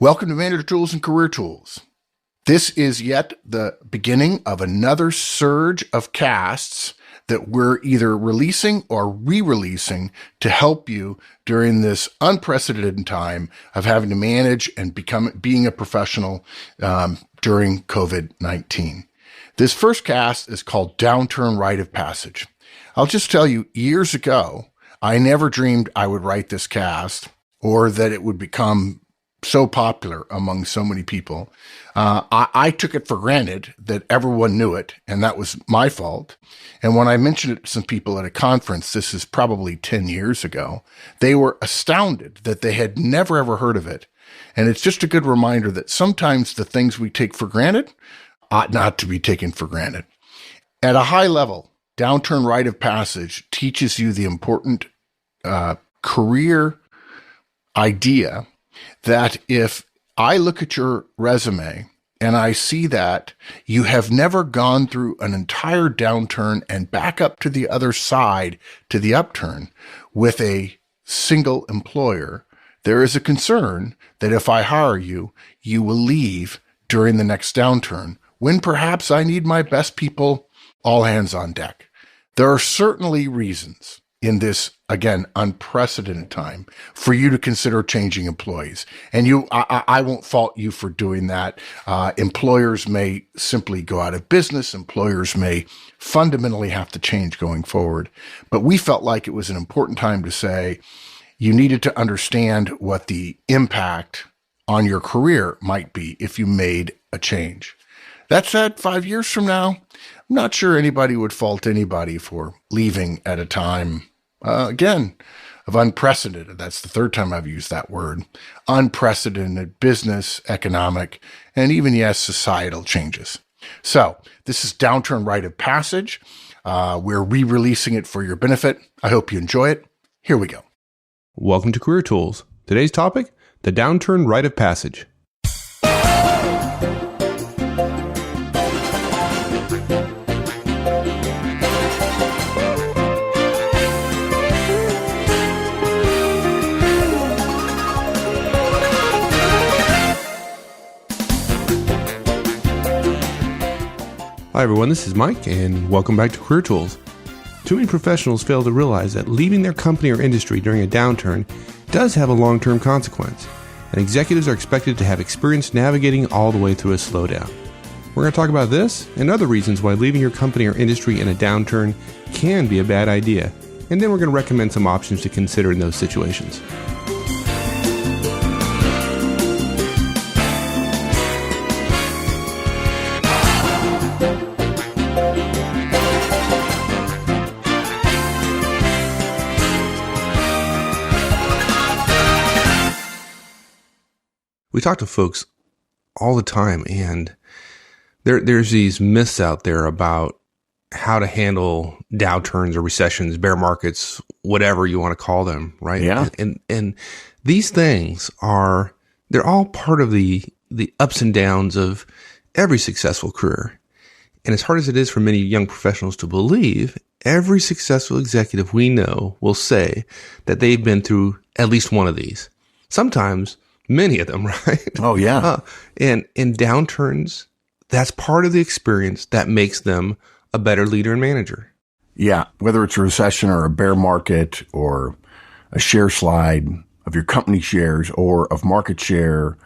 Welcome to Manager Tools and Career Tools. This is yet the beginning of another surge of casts that we're either releasing or re-releasing to help you during this unprecedented time of having to manage and being a professional during COVID-19. This first cast is called Downturn, Rite of Passage. I'll just tell you, years ago, I never dreamed I would write this cast or that it would become so popular among so many people. I took it for granted that everyone knew it, and that was my fault. And when I mentioned it to some people at a conference, this is probably 10 years ago, they were astounded that they had never, ever heard of it. And it's just a good reminder that sometimes the things we take for granted ought not to be taken for granted. At a high level, Downturn, Rite of Passage teaches you the important career idea that if I look at your resume and I see that you have never gone through an entire downturn and back up to the other side to the upturn with a single employer, there is a concern that if I hire you, you will leave during the next downturn when perhaps I need my best people all hands on deck. There are certainly reasons in this, again, unprecedented time for you to consider changing employees. And I won't fault you for doing that. Employers may simply go out of business. Employers may fundamentally have to change going forward. But we felt like it was an important time to say you needed to understand what the impact on your career might be if you made a change. That said, 5 years from now, I'm not sure anybody would fault anybody for leaving at a time again, of unprecedented, that's the third time I've used that word, unprecedented business, economic, and even, yes, societal changes. So this is Downturn, Rite of Passage. We're re-releasing it for your benefit. I hope you enjoy it. Here we go. Welcome to Career Tools. Today's topic, the Downturn, Rite of Passage. Hi everyone, this is Mike, and welcome back to Career Tools. Too many professionals fail to realize that leaving their company or industry during a downturn does have a long-term consequence, and executives are expected to have experience navigating all the way through a slowdown. We're going to talk about this and other reasons why leaving your company or industry in a downturn can be a bad idea, and then we're going to recommend some options to consider in those situations. We talk to folks all the time, and there's these myths out there about how to handle downturns or recessions, bear markets, whatever you want to call them, right? Yeah. And these things they're all part of the ups and downs of every successful career. And as hard as it is for many young professionals to believe, every successful executive we know will say that they've been through at least one of these. Sometimes many of them, right? Oh, yeah. And in downturns, that's part of the experience that makes them a better leader and manager. Yeah. Whether it's a recession or a bear market or a share slide of your company shares or of market share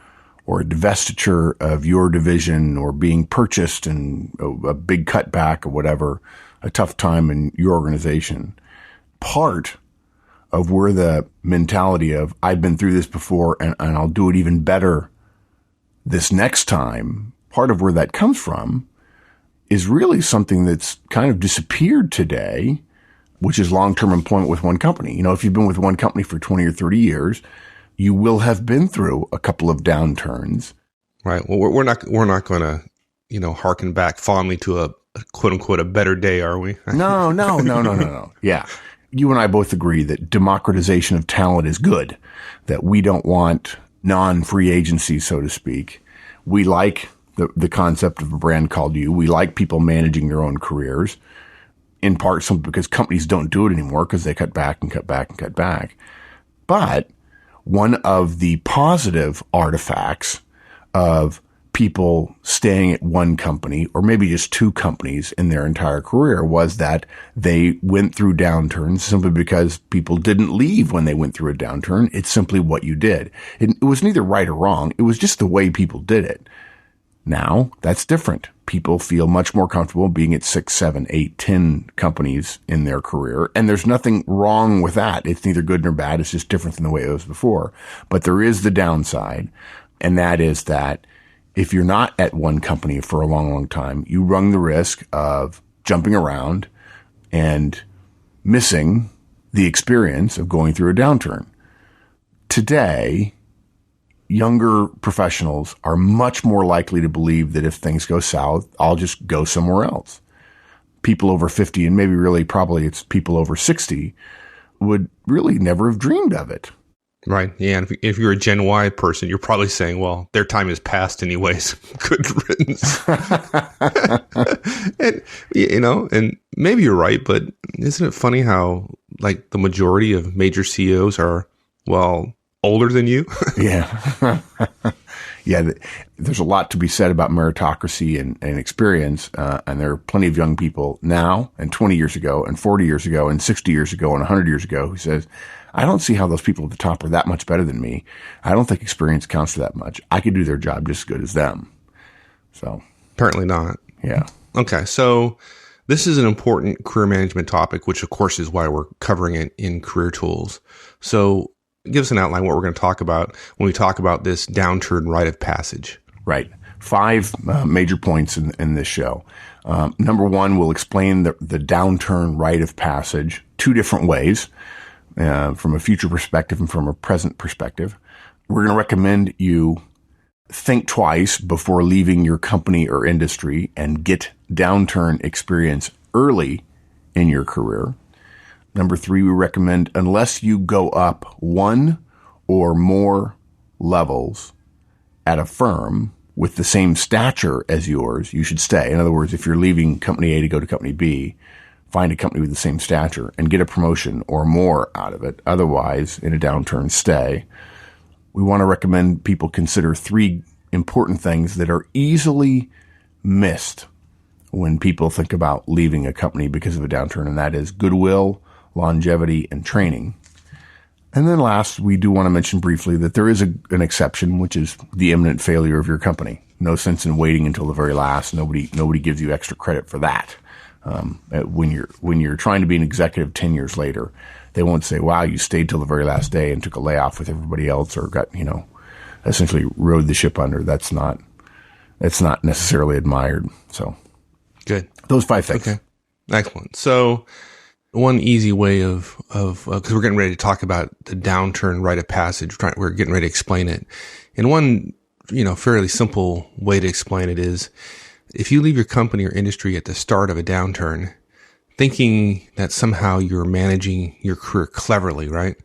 or a divestiture of your division or being purchased and a big cutback or whatever, a tough time in your organization. Part of where the mentality of I've been through this before and I'll do it even better this next time, part of where that comes from is really something that's kind of disappeared today, which is long-term employment with one company. You know, if you've been with one company for 20 or 30 years, you will have been through a couple of downturns. Right. Well, we're not going to, harken back fondly to a quote unquote a better day, are we? No. Yeah. You and I both agree that democratization of talent is good, that we don't want non-free agency, so to speak. We like the concept of a brand called you. We like people managing their own careers, in part simply because companies don't do it anymore because they cut back and cut back and cut back. But one of the positive artifacts of people staying at one company or maybe just two companies in their entire career was that they went through downturns simply because people didn't leave when they went through a downturn. It's simply what you did. It was neither right or wrong. It was just the way people did it. Now that's different. People feel much more comfortable being at 6, 7, 8, 10 companies in their career. And there's nothing wrong with that. It's neither good nor bad. It's just different than the way it was before. But there is the downside. And that is that if you're not at one company for a long, long time, you run the risk of jumping around and missing the experience of going through a downturn. Today, younger professionals are much more likely to believe that if things go south, I'll just go somewhere else. People over 50, and maybe really probably it's people over 60, would really never have dreamed of it. Right. Yeah. And if you're a Gen Y person, you're probably saying, well, their time is past anyways. Good riddance. And, and maybe you're right, but isn't it funny how like the majority of major CEOs are, well, older than you? Yeah. Yeah. There's a lot to be said about meritocracy and experience. And there are plenty of young people now and 20 years ago and 40 years ago and 60 years ago and 100 years ago who says, I don't see how those people at the top are that much better than me. I don't think experience counts for that much. I could do their job just as good as them. So apparently not. Yeah. Okay. So this is an important career management topic, which of course is why we're covering it in Career Tools. So give us an outline what we're going to talk about when we talk about this downturn rite of passage. Right. 5 major points in this show. Number 1, we'll explain the downturn rite of passage 2 different ways. From a future perspective and from a present perspective. We're going to recommend you think twice before leaving your company or industry and get downturn experience early in your career. Number 3, we recommend unless you go up 1 or more levels at a firm with the same stature as yours, you should stay. In other words, if you're leaving company A to go to company B, find a company with the same stature and get a promotion or more out of it. Otherwise, in a downturn, stay. We want to recommend people consider 3 important things that are easily missed when people think about leaving a company because of a downturn, and that is goodwill, longevity, and training. And then last, we do want to mention briefly that there is an exception, which is the imminent failure of your company. No sense in waiting until the very last. Nobody gives you extra credit for that. When you're trying to be an executive 10 years later, they won't say, wow, you stayed till the very last day and took a layoff with everybody else or got, essentially rode the ship under. That's not necessarily admired. So good. Those 5 things. Okay. Excellent. So one easy way of, cause we're getting ready to talk about the downturn rite of passage. We're getting ready to explain it. And one, fairly simple way to explain it is, if you leave your company or industry at the start of a downturn, thinking that somehow you're managing your career cleverly, right?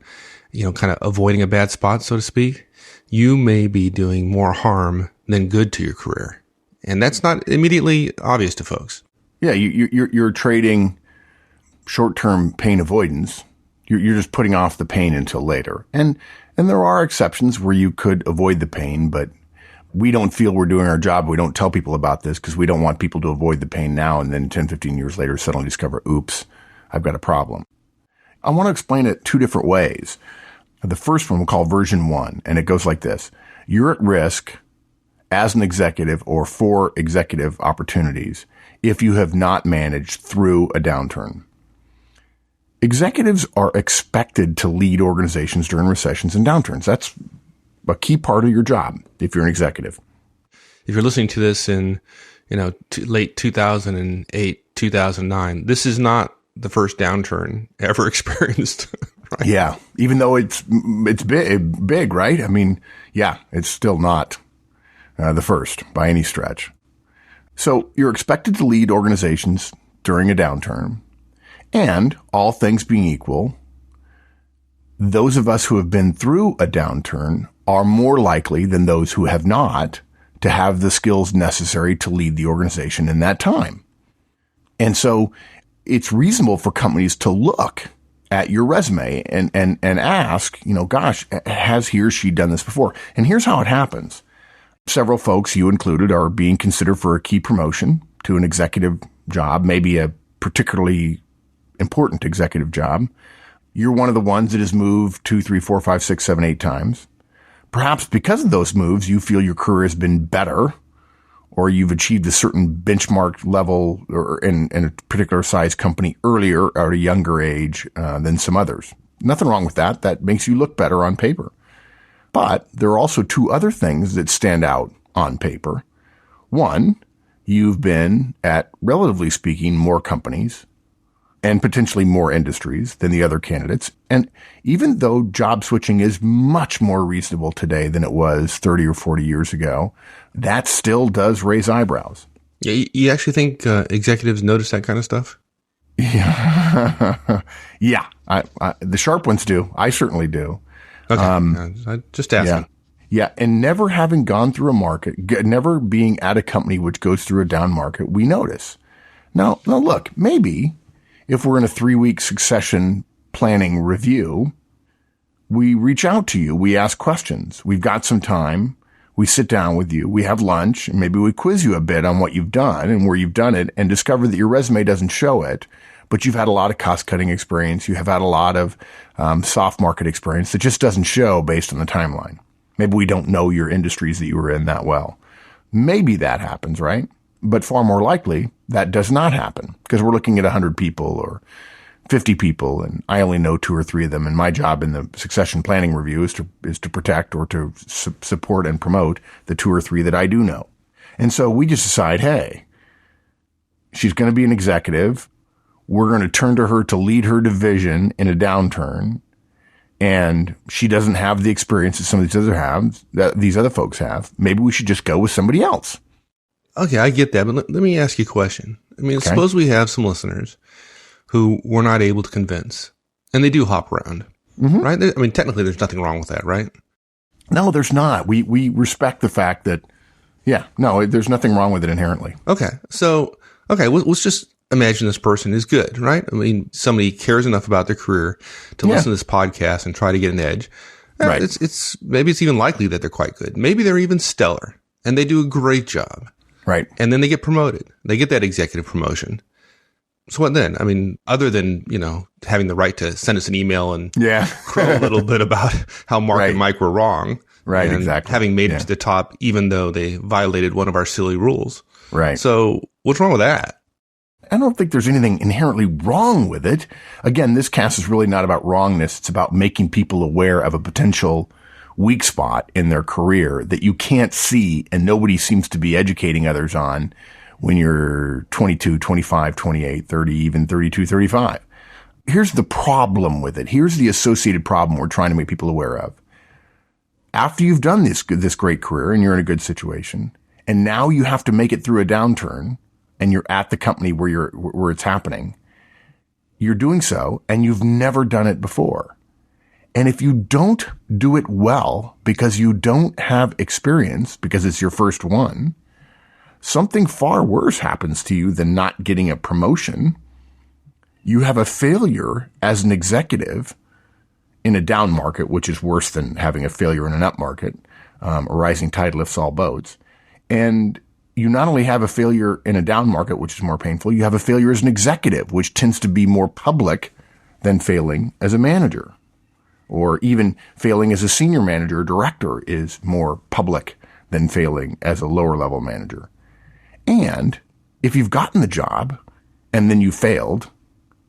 Kind of avoiding a bad spot, so to speak, you may be doing more harm than good to your career. And that's not immediately obvious to folks. Yeah. You're trading short-term pain avoidance. You're just putting off the pain until later. And there are exceptions where you could avoid the pain, but we don't feel we're doing our job. We don't tell people about this because we don't want people to avoid the pain now and then 10, 15 years later suddenly discover, oops, I've got a problem. I want to explain it 2 different ways. The first one we'll call version 1, and it goes like this. You're at risk as an executive or for executive opportunities if you have not managed through a downturn. Executives are expected to lead organizations during recessions and downturns. That's a key part of your job if you're an executive. If you're listening to this in, late 2008, 2009, this is not the first downturn ever experienced. Right? Yeah. Even though it's big, right? I mean, yeah, it's still not the first by any stretch. So you're expected to lead organizations during a downturn, and all things being equal, those of us who have been through a downturn are more likely than those who have not to have the skills necessary to lead the organization in that time. And so it's reasonable for companies to look at your resume and ask, gosh, has he or she done this before? And here's how it happens. Several folks, you included, are being considered for a key promotion to an executive job, maybe a particularly important executive job. You're one of the ones that has moved 2, 3, 4, 5, 6, 7, 8 times. Perhaps because of those moves, you feel your career has been better, or you've achieved a certain benchmark level or in a particular size company earlier or at a younger age than some others. Nothing wrong with that. That makes you look better on paper. But there are also 2 other things that stand out on paper. One, you've been at, relatively speaking, more companies and potentially more industries than the other candidates. And even though job switching is much more reasonable today than it was 30 or 40 years ago, that still does raise eyebrows. Yeah, you actually think executives notice that kind of stuff? Yeah. Yeah. The sharp ones do. I certainly do. Okay. I just asking. Yeah. And never having gone through a market, never being at a company which goes through a down market, we notice. Now look, maybe if we're in a 3-week succession planning review, we reach out to you. We ask questions. We've got some time. We sit down with you. We have lunch, and maybe we quiz you a bit on what you've done and where you've done it, and discover that your resume doesn't show it, but you've had a lot of cost-cutting experience. You have had a lot of soft market experience that just doesn't show based on the timeline. Maybe we don't know your industries that you were in that well. Maybe that happens, right? But far more likely, that does not happen because we're looking at 100 people or 50 people, and I only know 2 or 3 of them. And my job in the succession planning review is to protect or to support and promote the 2 or 3 that I do know. And so we just decide, hey, she's going to be an executive. We're going to turn to her to lead her division in a downturn. And she doesn't have the experience that some of these other folks have. Maybe we should just go with somebody else. Okay, I get that, but let me ask you a question. I mean, suppose we have some listeners who we're not able to convince, and they do hop around, right? I mean, technically, there's nothing wrong with that, right? No, there's not. We respect the fact that, there's nothing wrong with it inherently. Okay, so, let's just imagine this person is good, right? I mean, somebody cares enough about their career to listen to this podcast and try to get an edge. Right. Maybe it's even likely that they're quite good. Maybe they're even stellar, and they do a great job. Right. And then they get promoted. They get that executive promotion. So what then? I mean, other than, having the right to send us an email and crow a little bit about how Mark and Mike were wrong. Right, and exactly. Having made it to the top, even though they violated one of our silly rules. Right. So what's wrong with that? I don't think there's anything inherently wrong with it. Again, this cast is really not about wrongness. It's about making people aware of a potential weak spot in their career that you can't see and nobody seems to be educating others on when you're 22, 25, 28, 30, even 32, 35. Here's the problem with it. Here's the associated problem we're trying to make people aware of. After you've done this great career and you're in a good situation, and now you have to make it through a downturn and you're at the company where it's happening, you're doing so and you've never done it before. And if you don't do it well because you don't have experience, because it's your first one, something far worse happens to you than not getting a promotion. You have a failure as an executive in a down market, which is worse than having a failure in an up market. A rising tide lifts all boats. And you not only have a failure in a down market, which is more painful, you have a failure as an executive, which tends to be more public than failing as a manager. Or even failing as a senior manager or director is more public than failing as a lower level manager. And if you've gotten the job and then you failed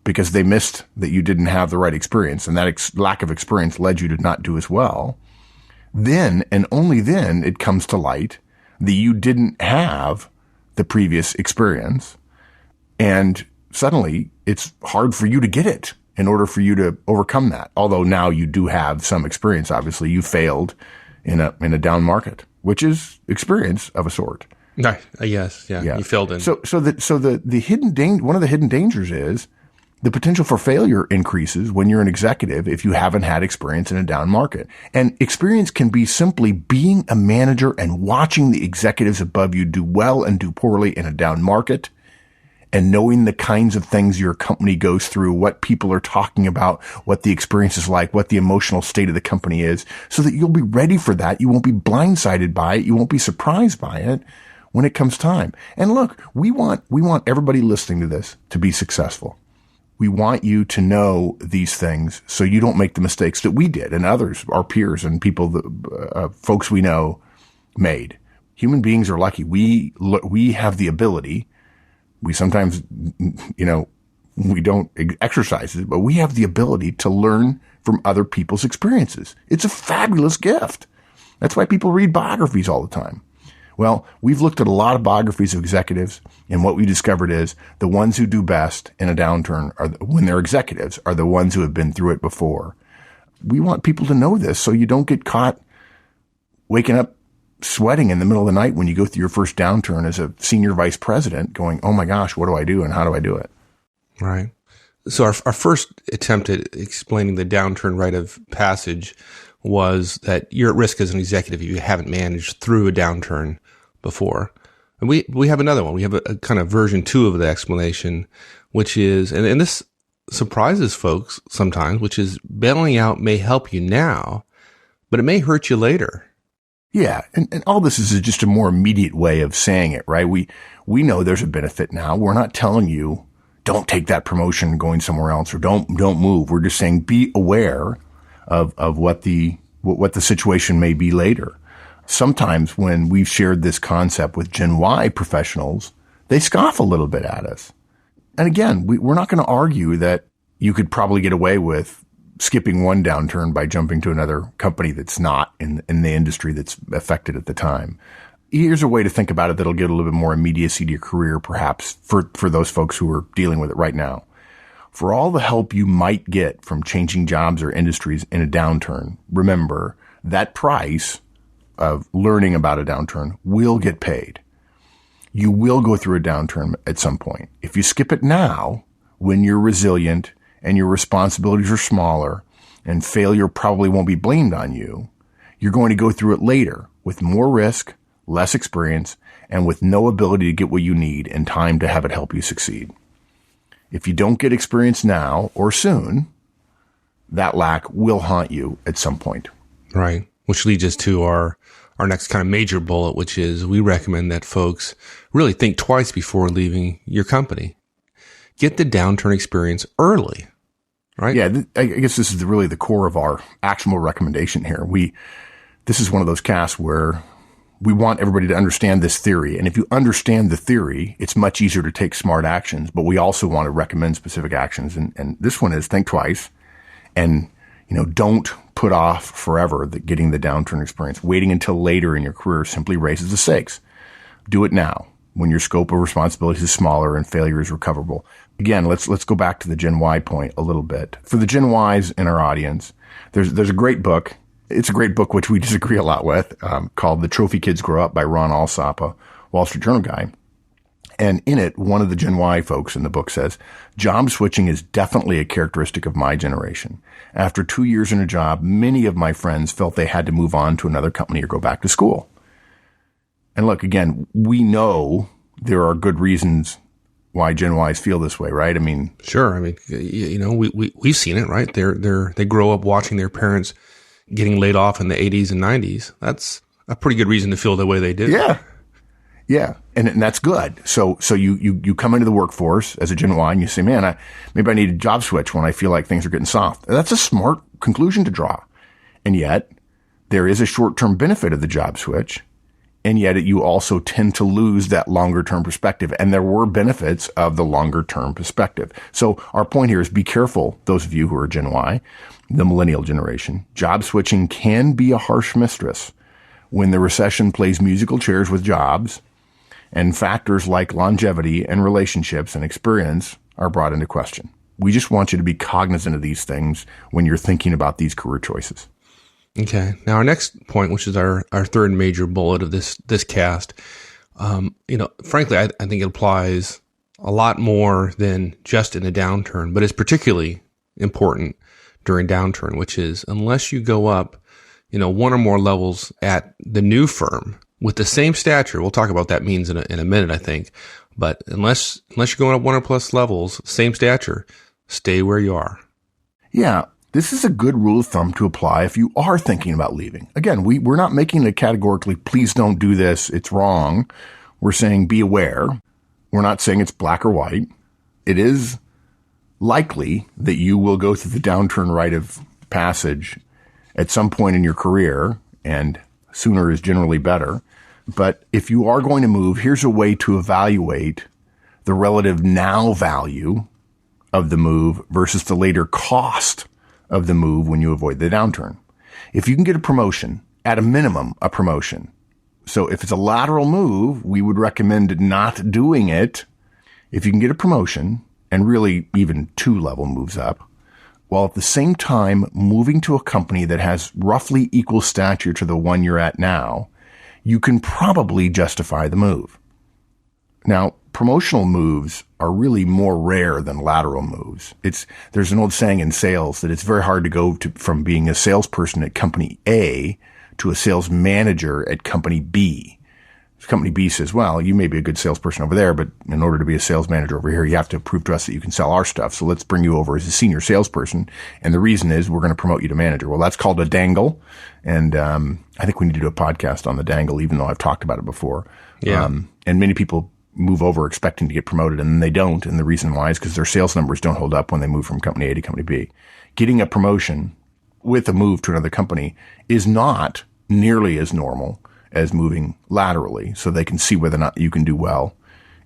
because they missed that you didn't have the right experience and that lack of experience led you to not do as well, then and only then it comes to light that you didn't have the previous experience. And suddenly it's hard for you to get it in order for you to overcome that. Although now you do have some experience. Obviously, you failed in a down market, which is experience of a sort. Right. Yes. Yeah. You failed in. So the hidden one of the hidden dangers is the potential for failure increases when you're an executive if you haven't had experience in a down market. And experience can be simply being a manager and watching the executives above you do well and do poorly in a down market and knowing the kinds of things your company goes through, what people are talking about, what the experience is like, what the emotional state of the company is, so that you'll be ready for that. You won't be blindsided by it. You won't be surprised by it when it comes time. And look, we want everybody listening to this to be successful. We want you to know these things so you don't make the mistakes that we did and others, our peers and people, folks we know made. Human beings are lucky. We have the ability. We sometimes, we don't exercise it, but we have the ability to learn from other people's experiences. It's a fabulous gift. That's why people read biographies all the time. Well, we've looked at a lot of biographies of executives, and what we discovered is the ones who do best in a downturn when they're executives are the ones who have been through it before. We want people to know this so you don't get caught waking up sweating in the middle of the night when you go through your first downturn as a senior vice president going, oh my gosh, what do I do and how do I do it? Right. So our first attempt at explaining the downturn rite of passage was that you're at risk as an executive if you haven't managed through a downturn before. And we have another one. We have a kind of version 2 of the explanation, which is, and this surprises folks sometimes, which is bailing out may help you now, but it may hurt you later. Yeah. And all this is just a more immediate way of saying it, right? We know there's a benefit now. We're not telling you don't take that promotion going somewhere else or don't move. We're just saying be aware of what the situation may be later. Sometimes when we've shared this concept with Gen Y professionals, they scoff a little bit at us. And again, we're not going to argue that you could probably get away with skipping one downturn by jumping to another company that's not in the industry that's affected at the time. Here's a way to think about it that'll give a little bit more immediacy to your career, perhaps, for those folks who are dealing with it right now. For all the help you might get from changing jobs or industries in a downturn, remember that price of learning about a downturn will get paid. You will go through a downturn at some point. If you skip it now, when you're resilient and your responsibilities are smaller and failure probably won't be blamed on you, you're going to go through it later with more risk, less experience, and with no ability to get what you need in time to have it help you succeed. If you don't get experience now or soon, that lack will haunt you at some point. Right. Which leads us to our next kind of major bullet, which is we recommend that folks really think twice before leaving your company. Get the downturn experience early, right? Yeah, I guess this is really the core of our actionable recommendation here. This is one of those casts where we want everybody to understand this theory. And if you understand the theory, it's much easier to take smart actions, but we also want to recommend specific actions. And this one is think twice and, don't put off forever getting the downturn experience. Waiting until later in your career simply raises the stakes. Do it now when your scope of responsibilities is smaller and failure is recoverable. Again, let's go back to the Gen Y point a little bit. For the Gen Ys in our audience, there's a great book. It's a great book, which we disagree a lot with, called The Trophy Kids Grow Up by Ron Alsop, a Wall Street Journal guy. And in it, one of the Gen Y folks in the book says, job switching is definitely a characteristic of my generation. After 2 years in a job, many of my friends felt they had to move on to another company or go back to school. And look, again, we know there are good reasons why Gen Ys feel this way, right? I mean, sure. I mean, we've seen it, right? They grow up watching their parents getting laid off in the 80s and 90s. That's a pretty good reason to feel the way they did. Yeah. Yeah. And that's good. So you come into the workforce as a Gen Y and you say, man, maybe I need a job switch when I feel like things are getting soft. That's a smart conclusion to draw. And yet there is a short-term benefit of the job switch. And yet you also tend to lose that longer-term perspective. And there were benefits of the longer-term perspective. So our point here is be careful, those of you who are Gen Y, the millennial generation. Job switching can be a harsh mistress when the recession plays musical chairs with jobs and factors like longevity and relationships and experience are brought into question. We just want you to be cognizant of these things when you're thinking about these career choices. Okay. Now our next point, which is our third major bullet of this cast, frankly, I think it applies a lot more than just in a downturn, but it's particularly important during downturn, which is unless you go up, one or more levels at the new firm with the same stature, we'll talk about what that means in a minute, I think, But unless you're going up 100 plus levels, same stature, stay where you are. Yeah. This is a good rule of thumb to apply if you are thinking about leaving. Again, we're not making it categorically, please don't do this, it's wrong. We're saying be aware. We're not saying it's black or white. It is likely that you will go through the downturn rite of passage at some point in your career, and sooner is generally better. But if you are going to move, here's a way to evaluate the relative now value of the move versus the later cost of the move when you avoid the downturn. If you can get a promotion, at a minimum, a promotion. So if it's a lateral move, we would recommend not doing it. If you can get a promotion, and really even 2-level moves up, while at the same time moving to a company that has roughly equal stature to the one you're at now, you can probably justify the move. Now, promotional moves are really more rare than lateral moves. There's an old saying in sales that it's very hard to go from being a salesperson at company A to a sales manager at company B. Company B says, well, you may be a good salesperson over there, but in order to be a sales manager over here, you have to prove to us that you can sell our stuff. So let's bring you over as a senior salesperson. And the reason is we're going to promote you to manager. Well, that's called a dangle. And I think we need to do a podcast on the dangle, even though I've talked about it before. Yeah. And many people move over expecting to get promoted, and then they don't. And the reason why is because their sales numbers don't hold up when they move from company A to company B. Getting a promotion with a move to another company is not nearly as normal as moving laterally, so they can see whether or not you can do well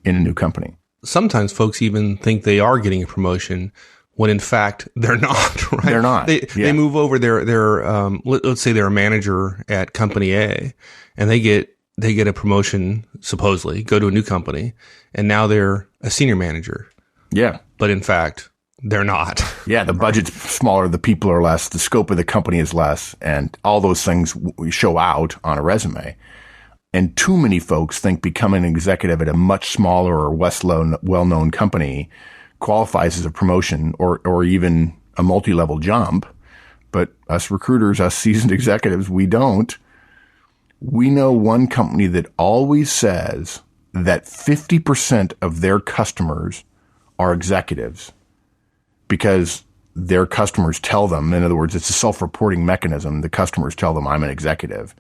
in a new company. Sometimes folks even think they are getting a promotion when in fact they're not, right? They're not. They move over, let's say they're a manager at company A, and they get a promotion, supposedly, go to a new company, and now they're a senior manager. Yeah. But in fact, they're not. Yeah, the budget's smaller, the people are less, the scope of the company is less, and all those things show out on a resume. And too many folks think becoming an executive at a much smaller or less well-known company qualifies as a promotion or even a multi-level jump. But us recruiters, us seasoned executives, we don't. We know one company that always says that 50% of their customers are executives, because their customers tell them, in other words, it's a self-reporting mechanism. The customers tell them, I'm an executive.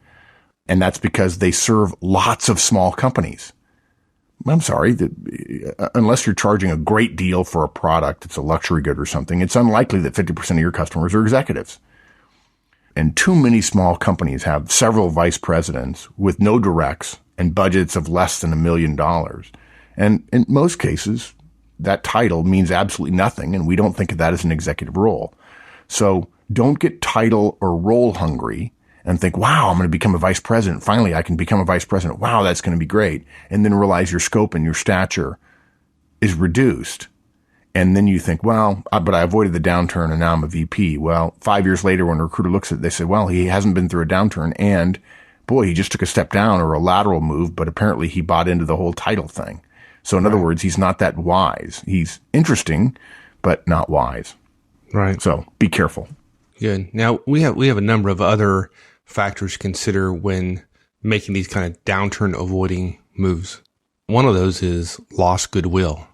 And that's because they serve lots of small companies. I'm sorry, unless you're charging a great deal for a product, it's a luxury good or something, it's unlikely that 50% of your customers are executives. And too many small companies have several vice presidents with no directs and budgets of less than $1 million. And in most cases, that title means absolutely nothing, and we don't think of that as an executive role. So don't get title or role hungry and think, wow, I'm going to become a vice president. Finally, I can become a vice president. Wow, that's going to be great. And then realize your scope and your stature is reduced. And then you think, well, but I avoided the downturn and now I'm a VP. Well, 5 years later, when a recruiter looks at it, they say, well, he hasn't been through a downturn, and boy, he just took a step down or a lateral move, but apparently he bought into the whole title thing. So in other words, he's not that wise. He's interesting, but not wise. Right. So be careful. Good. Now we have a number of other factors to consider when making these kind of downturn avoiding moves. One of those is lost goodwill,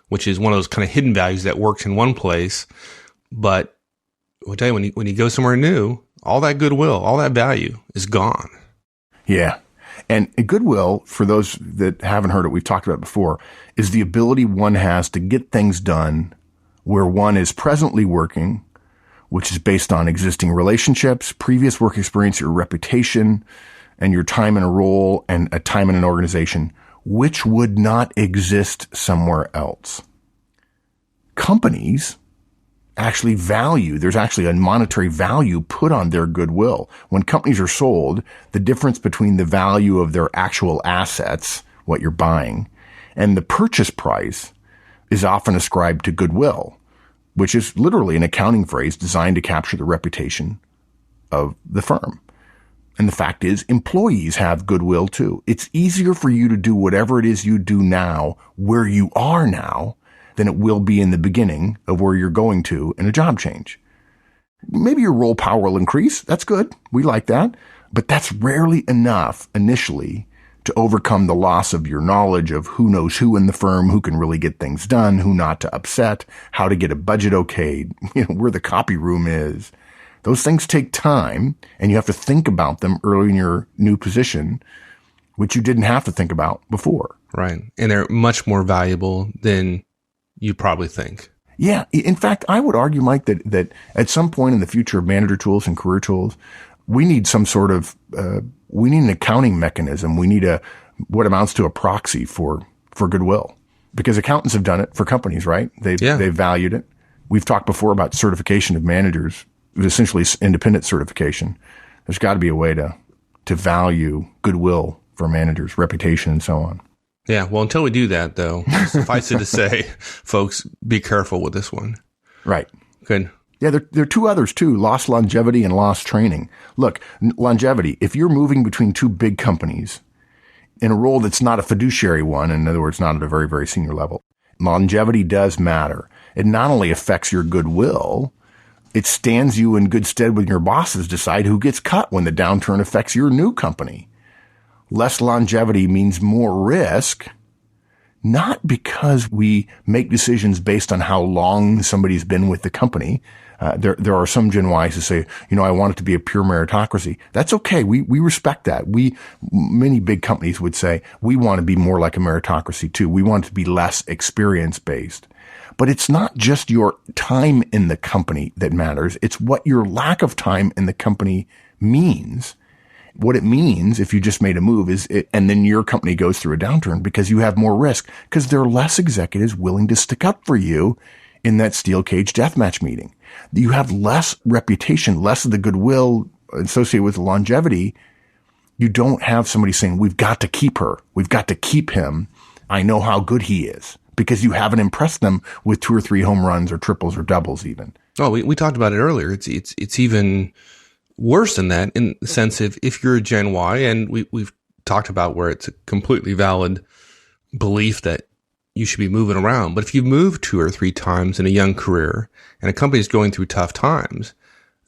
which is one of those kind of hidden values that works in one place, but I'll tell you, when you go somewhere new, all that goodwill, all that value is gone. Yeah. And goodwill, for those that haven't heard it, we've talked about it before, is the ability one has to get things done where one is presently working, which is based on existing relationships, previous work experience, your reputation, and your time in a role and a time in an organization, which would not exist somewhere else. Companies actually there's actually a monetary value put on their goodwill. When companies are sold, the difference between the value of their actual assets, what you're buying, and the purchase price is often ascribed to goodwill, which is literally an accounting phrase designed to capture the reputation of the firm. And the fact is, employees have goodwill too. It's easier for you to do whatever it is you do now, where you are now, than it will be in the beginning of where you're going to in a job change. Maybe your role power will increase. That's good. We like that. But that's rarely enough initially to overcome the loss of your knowledge of who knows who in the firm, who can really get things done, who not to upset, how to get a budget okayed, where the copy room is. Those things take time, and you have to think about them early in your new position, which you didn't have to think about before. Right. And they're much more valuable than you probably think. Yeah. In fact, I would argue, Mike, that at some point in the future of manager tools and career tools, we need some sort of, we need an accounting mechanism. We need what amounts to a proxy for goodwill, because accountants have done it for companies, right? They've valued it. We've talked before about certification of managers, essentially independent certification. There's got to be a way to value goodwill for managers, reputation, and so on. Yeah. Well, until we do that, though, suffice it to say, folks, be careful with this one. Right. Good. Yeah, there are two others too, lost longevity and lost training. Look, longevity, if you're moving between two big companies in a role that's not a fiduciary one, in other words, not at a very, very senior level, longevity does matter. It not only affects your goodwill, it stands you in good stead when your bosses decide who gets cut when the downturn affects your new company. Less longevity means more risk, not because we make decisions based on how long somebody's been with the company. There are some Gen Ys who say, I want it to be a pure meritocracy. That's okay. We respect that. Many big companies would say, we want to be more like a meritocracy too. We want it to be less experience based. But it's not just your time in the company that matters. It's what your lack of time in the company means. What it means if you just made a move and then your company goes through a downturn because you have more risk, because there are less executives willing to stick up for you in that steel cage deathmatch meeting. You have less reputation, less of the goodwill associated with longevity. You don't have somebody saying, we've got to keep her. We've got to keep him. I know how good he is, because you haven't impressed them with 2 or 3 home runs or triples or doubles even. Oh, we talked about it earlier. It's even worse than that, in the sense if you're a Gen Y, and we've talked about where it's a completely valid belief that you should be moving around. But if you move 2 or 3 times in a young career and a company is going through tough times,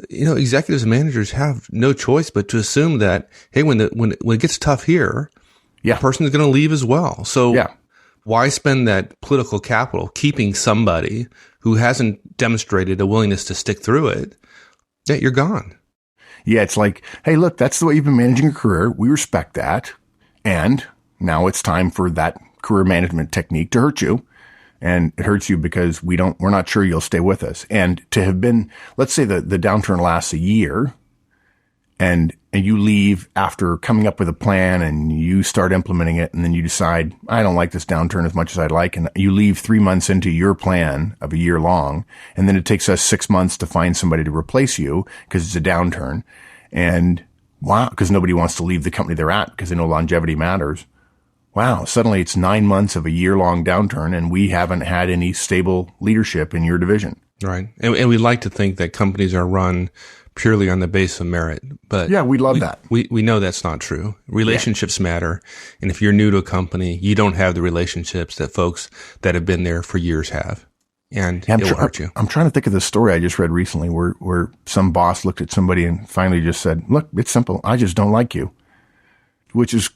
executives and managers have no choice but to assume that, hey, when it gets tough here, the person is going to leave as well. So why spend that political capital keeping somebody who hasn't demonstrated a willingness to stick through it? Yeah, you're gone. Yeah, it's like, hey, look, that's the way you've been managing your career. We respect that. And now it's time for that career management technique to hurt you. And it hurts you because we're not sure you'll stay with us. And to have been, let's say the downturn lasts a year and you leave after coming up with a plan and you start implementing it. And then you decide, I don't like this downturn as much as I'd like. And you leave 3 months into your plan of a year long. And then it takes us 6 months to find somebody to replace you because it's a downturn. And wow, because nobody wants to leave the company they're at because they know longevity matters. Wow, suddenly it's 9 months of a year-long downturn and we haven't had any stable leadership in your division. Right. And we like to think that companies are run purely on the basis of merit. But yeah, we love that. We know that's not true. Relationships matter. And if you're new to a company, you don't have the relationships that folks that have been there for years have. And it will hurt you. I'm trying to think of the story I just read recently where some boss looked at somebody and finally just said, look, it's simple. I just don't like you, which is,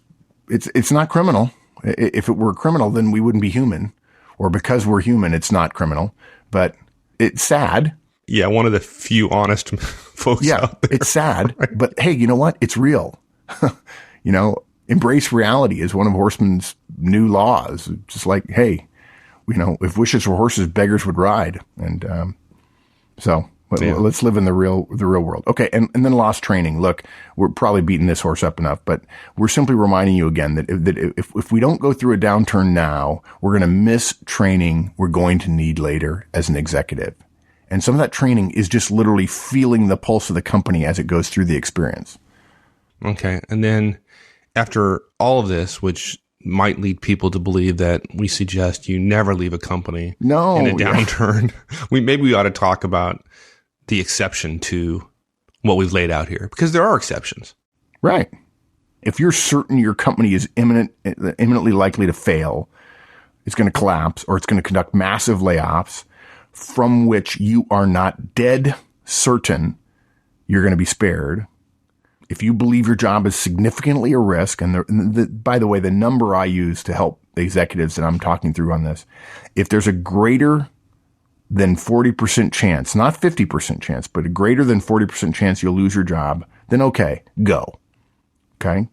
it's not criminal. If it were criminal, then we wouldn't be human, or because we're human, it's not criminal, but it's sad. Yeah. One of the few honest folks out there. It's sad, right? But hey, you know what? It's real. Embrace reality is one of Horstman's new laws. It's just like, hey, if wishes were horses, beggars would ride. And, let's live in the real world. Okay. And then lost training. Look, we're probably beating this horse up enough, but we're simply reminding you again that if we don't go through a downturn now, we're going to miss training we're going to need later as an executive. And some of that training is just literally feeling the pulse of the company as it goes through the experience. Okay. And then after all of this, which might lead people to believe that we suggest you never leave a company in a downturn, maybe we ought to talk about the exception to what we've laid out here, because there are exceptions. Right. If you're certain your company is imminently likely to fail, it's going to collapse, or it's going to conduct massive layoffs from which you are not dead certain you're going to be spared, If you believe your job is significantly a risk, and by the way, the number I use to help the executives that I'm talking through on this, if there's a greater than 40% chance, not 50% chance, but a greater than 40% chance you'll lose your job, then okay, go. Okay?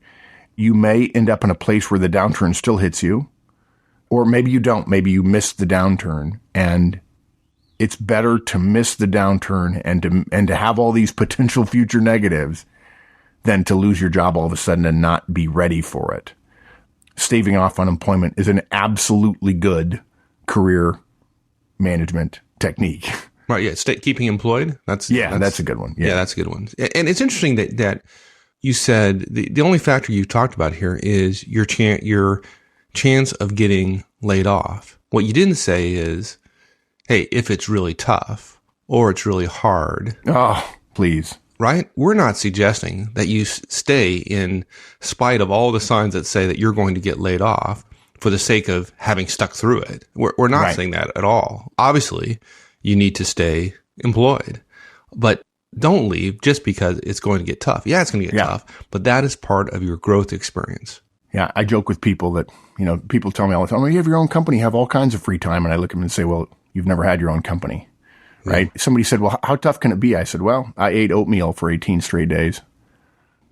You may end up in a place where the downturn still hits you, or maybe you don't. Maybe you missed the downturn, and it's better to miss the downturn and to have all these potential future negatives than to lose your job all of a sudden and not be ready for it. Staving off unemployment is an absolutely good career management technique. Right. Yeah. Keeping employed. That's a good one. Yeah, that's a good one. And it's interesting that you said the only factor you talked about here is your chance of getting laid off. What you didn't say is, hey, if it's really tough or it's really hard. Oh, please. Right? We're not suggesting that you stay in spite of all the signs that say that you're going to get laid off for the sake of having stuck through it. We're not saying that at all. Obviously, you need to stay employed, but don't leave just because it's going to get tough. Yeah, it's going to get tough, but that is part of your growth experience. Yeah, I joke with people that, people tell me all the time, you have your own company, you have all kinds of free time. And I look at them and say, well, you've never had your own company. Right. Yeah. Somebody said, well, how tough can it be? I said, well, I ate oatmeal for 18 straight days.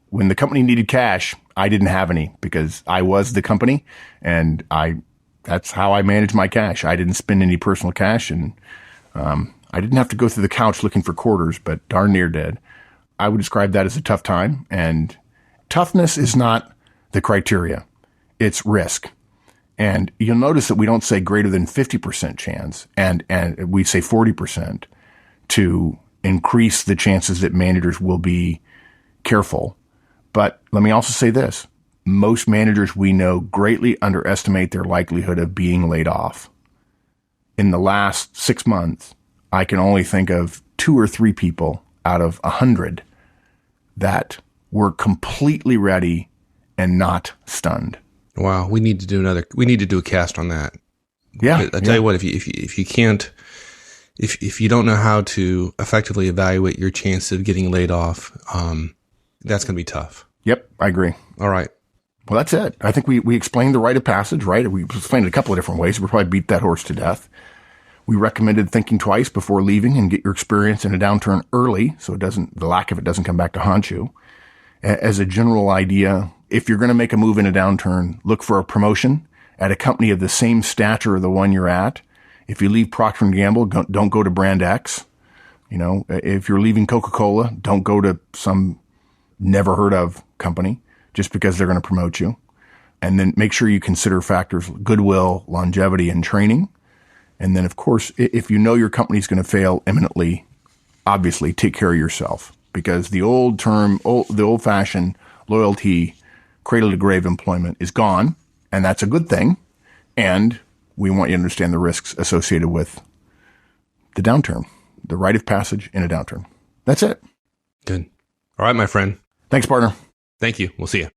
When the company needed cash, I didn't have any because I was the company, and that's how I managed my cash. I didn't spend any personal cash, and I didn't have to go through the couch looking for quarters, but darn near did. I would describe that as a tough time, and toughness is not the criteria. It's risk. And you'll notice that we don't say greater than 50% chance, and we say 40% to increase the chances that managers will be careful. But let me also say this. Most managers we know greatly underestimate their likelihood of being laid off. In the last 6 months, I can only think of 2 or 3 people out of 100 that were completely ready and not stunned. Wow, we need to do a cast on that. Yeah. I tell you what, if you can't, if you don't know how to effectively evaluate your chance of getting laid off, that's going to be tough. Yep, I agree. All right. Well, that's it. I think we explained the rite of passage, right? We explained it a couple of different ways. We'll probably beat that horse to death. We recommended thinking twice before leaving and get your experience in a downturn early so the lack of it doesn't come back to haunt you. As a general idea, if you're going to make a move in a downturn, look for a promotion at a company of the same stature of the one you're at. If you leave Procter & Gamble, don't go to brand X. If you're leaving Coca-Cola, don't go to some never heard of company just because they're going to promote you. And then make sure you consider factors goodwill, longevity, and training. And then, of course, if you know your company's going to fail imminently, obviously take care of yourself, because the old-fashioned loyalty, cradle to grave employment is gone, and that's a good thing. And we want you to understand the risks associated with the downturn, the rite of passage in a downturn. That's it. Good. All right, my friend. Thanks, partner. Thank you. We'll see you.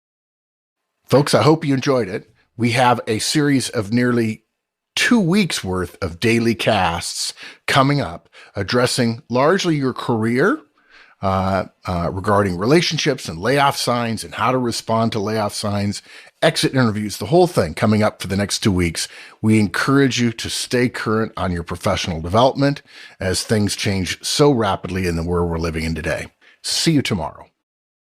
Folks, I hope you enjoyed it. We have a series of nearly 2 weeks worth of daily casts coming up, addressing largely your career, regarding relationships and layoff signs and how to respond to layoff signs, exit interviews, the whole thing coming up for the next 2 weeks. We encourage you to stay current on your professional development as things change so rapidly in the world we're living in today. See you tomorrow.